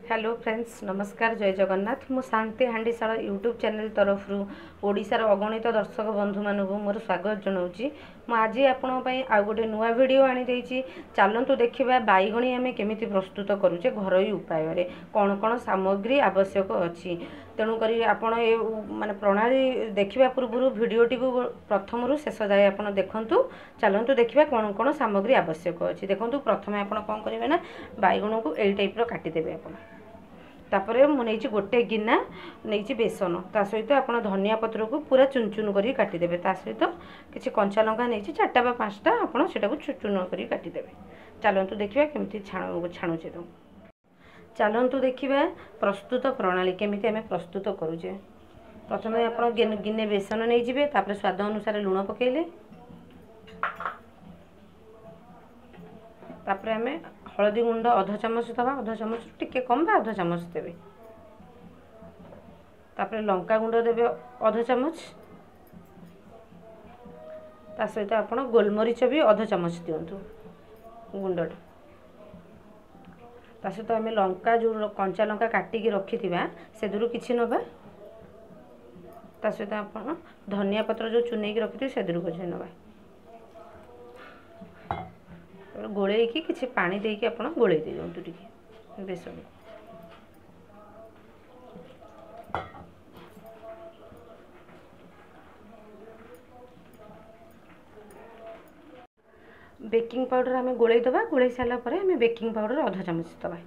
Hello friends नमस्कार जय जगन्नाथ मु शांति हांडीशाला यूट्यूब चैनल तरफ ओडिशार अगणित दर्शक बंधु मानक मोर स्वागत जनाऊँगी आज आपण आउ गोटे नुआ वीडियो आनी देछि चलंतु देखिबा बाइगणी आमे केमिति प्रस्तुत करूचे घरोई उपाय रे कौन कौन सामग्री आवश्यक अछि तेणु करी आपण ए माने प्रणाली देखिबा पूर्व वीडियोटी को प्रथम रु शेष जाय आपण देखंतु चलंतु देखिबा कौन कौन सामग्री आवश्यक अछि देखंतु प्रथमे आपण कोन करिवे ना बाइगण को एई टाइप रो काटी देबे आपण तापरे मु नहीं गोटे गिना नहीं बेसन ता सहित आप धनिया पत्र को पूरा चुन चुन कर काटिदेवे ता सहित किसी कंचा लंका नहीं 4टा बा 5टा आपड़ से चुन कर काटिदेवे चलतु देखिए केमती छाणुचे तो चलतु देखिए प्रस्तुत प्रणाली केमिति आमे प्रस्तुत करूचे प्रथम आप गिने बेसन नहीं जिवे तापर स्वाद अनुसार लुण पकेले तापर आमे हलदी गुंड अध चामच दवा अध चामच टिके कम बा अध चामच देवे तापर लंका गुंड देवे अध चामच ता सहित आपण गोलमरीच भी अध चामच दिंतु गुंडटा ता सहित आम लंका जो कंचा लंका काटिकी रखिथिबा से दूर किछि नबा ता सहित आपण धनिया पत्र जो चुनेकी रखिथिबे से दूर किछि नबा गोले की किसी पानी देके आप गोले दे दिंतु टिके बेसन बेकिंग पाउडर आम गोले दबा गोले सारा पर आम बेकिंग पाउडर अध चामच दबा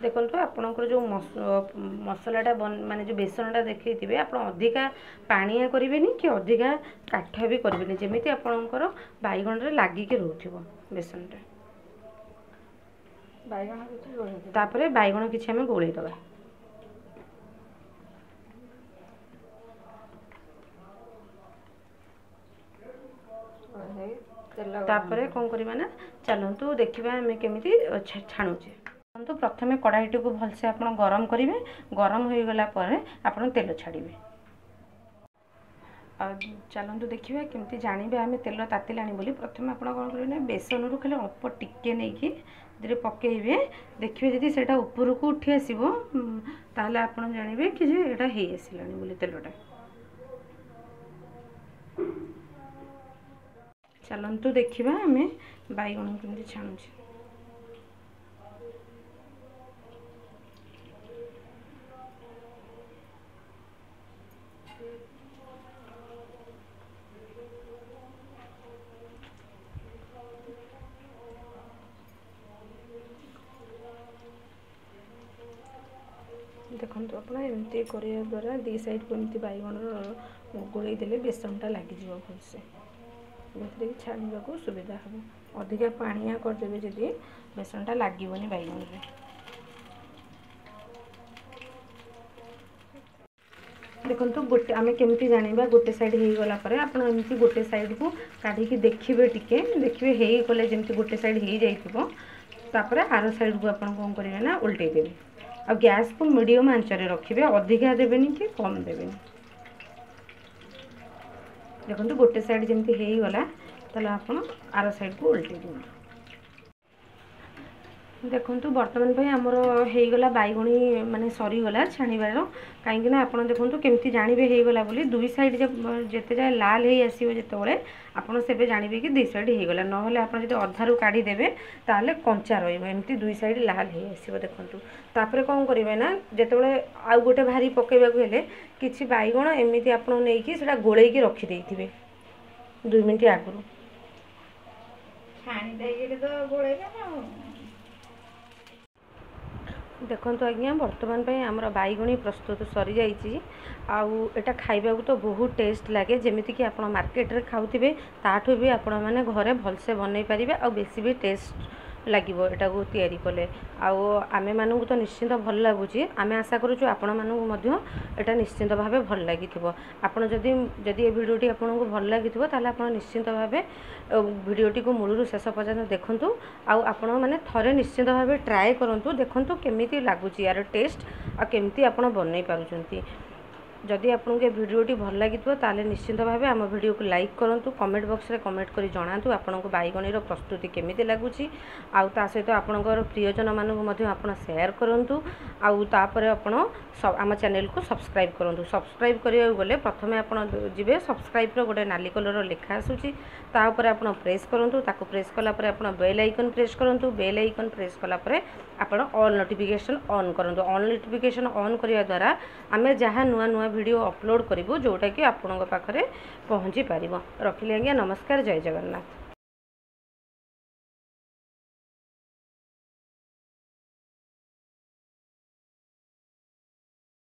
देखो आपणकर जो मसलाटा माने जो बेसनटा देखते आप अधिका पानिया करेंगे कि अधिका काठ भी करेंगे जमी आपणकर बैगण रे लागिक रोथो बेसनटा तापर बैगण किसी आम गोले दबा तापर कौन करवा ना चलतु देखा आम केमी छाणुचे तो प्रथमे कड़ाईटी को भलसे आप गरम करेंगे गरम हो गला पर आप तेल छाड़िबे चलतु देखिए केमती जानवे आम तेल तातिलानी बोली प्रथम आप कौन करेंगे बेसन रू खाली अल्प टिके नहीं धीरे पकेबे देखिए जदि सेटा ऊपर को उठी आसो ताहले आप जानवे कि एटा हो आसलानी बोली तेलटा चलतु देखा आम बैगण केमती छाणुचे देखो आप एमती करने द्वारा दी साइड को एमती बैगण गोले देले बेसनटा लग भलसे छाणा को सुविधा हम अधिका पानिया करदे जदि बेसनटा लगनी बैगण में देखो गोटे आम केमती जाना गोटे साइड हो गला पर आप एमती गोटे साइड को काढ़ी देखिए टिके देखिए हो गले जमी गोटे साइड हो जापर आर साइड को आप कौन करेंगे ना उल्टे देवे आ गैस को मीडियम आंचरे रखिए अधिका देवेनि कि कम देवेनि देखो गोटे साइड जमी हो गला ताला आपण आर साइड को उल्टे दिखाँ देखो बर्तमान पे आमर होगला बैगणी माने सरीगला छाणीबार कहीं आप देखो केमती जानवे होगला बोली दुई साइड जिते जाए लाल हो आसो जिते आपड़ से जानवे कि दुई साइड होगला ना आप अधारू काढ़ी देवे ताले कंचा रमती दुई साइड लाल हो आसो देखूँ तापर कौन करेंगे ना जिते आउ गोटे भारी पकेबा कि बैगण एमती आप नहीं गोल रखिदे 2 मिनट आगु देखो आज्ञा बर्तमान पे आमर बैगणी प्रस्तुत सरी जाइए आटा खाइबा तो बहुत टेस्ट लगे जमीती कि आप मार्केट रे खाऊे ताठू भी आपण मैंने घरे भलसे बनई पारे आ बेसी भी टेस्ट लगे यहाँ को तैयारी कले आमे मानू तो निश्चिंत भल लगुच आम आशा करूँ आपण मानू यहाँ निश्चिंत भाव भल लगी आपड़ जदि ये भिडटी आपको भल लगी आप निश्चिंत भाव भिडटी को मूलू शेष पर्यंत देखूँ आपण मैंने थरे निश्चिंत भाव ट्राए करूँ देखूँ केमी लगुच यार टेस्ट आ केमती आप बनई पार्टी जदि आपको ये भिडियोटी भल लगी ताले निश्चिंत भाव आम भिडियो को लाइक करूँ, कमेंट बॉक्स में कमेंट कर जनातु आपन को बैगनी प्रस्तुति केमिति लगुच आ सहित आपणकर प्रियजन मानक आप सेयार करूँ आपर आपण आम चैनल को सब्सक्राइब करूँ। सब्सक्राइब करने गले प्रथम आप जी सब्सक्राइब गोटे नाली कलर लेखा आसूसी तापर आप प्रेस करूँ, ताको प्रेस कलापर आप बेल आइकन प्रेस करूँ। बेल आइकन प्रेस कलापर आप ऑल नोटिफिकेशन ऑन करूँ। ऑल नोटिफिकेशन ऑन करने द्वारा आम जहाँ नुआ नुआ वीडियो अपलोड करूँ जोटा कि आपणों पाखे पहुँची पार। रखिले आज्ञा, नमस्कार, जय जगन्नाथ।